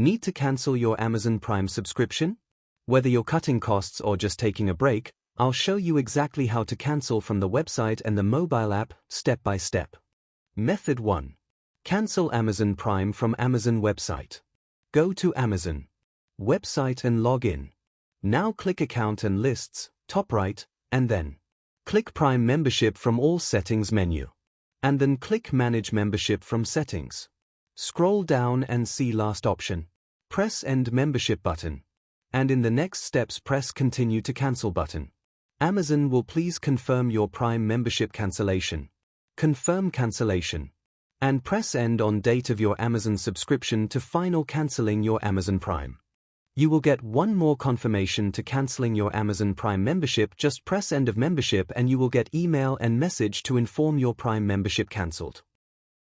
Need to cancel your Amazon Prime subscription? Whether you're cutting costs or just taking a break, I'll show you exactly how to cancel from the website and the mobile app, step by step. Method 1. Cancel Amazon Prime from Amazon website. Go to Amazon website and log in. Now click Account and Lists, top right, and then click Prime Membership from All Settings menu. And then click Manage Membership from Settings. Scroll down and see last option. Press End Membership button. And in the next steps press Continue to Cancel button. Amazon will please confirm your Prime membership cancellation. Confirm cancellation. And press End on date of your Amazon subscription to final cancelling your Amazon Prime. You will get one more confirmation to cancelling your Amazon Prime membership. Just press End of Membership and you will get email and message to inform your Prime membership cancelled.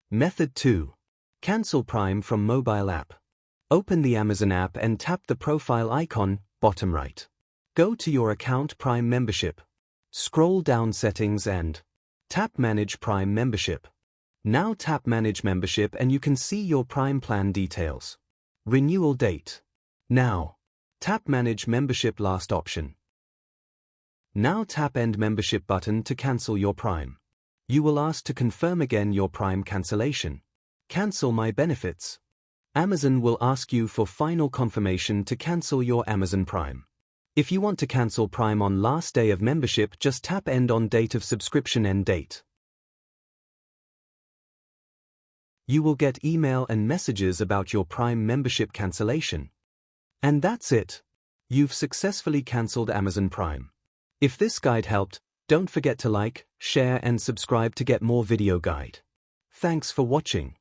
Method 2. Cancel Prime from mobile app. Open the Amazon app and tap the profile icon, bottom right. Go to your account Prime membership. Scroll down Settings and tap Manage Prime membership. Now tap Manage Membership and you can see your Prime plan details. Renewal date. Now, tap Manage Membership last option. Now tap End Membership button to cancel your Prime. You will ask to confirm again your Prime cancellation. Cancel my benefits. Amazon will ask you for final confirmation to cancel your Amazon Prime. If you want to cancel Prime on last day of membership, just tap End on date of subscription end date. You will get email and messages about your Prime membership cancellation. And that's it. You've successfully cancelled Amazon Prime. If this guide helped, don't forget to like, share and subscribe to get more video guide. Thanks for watching.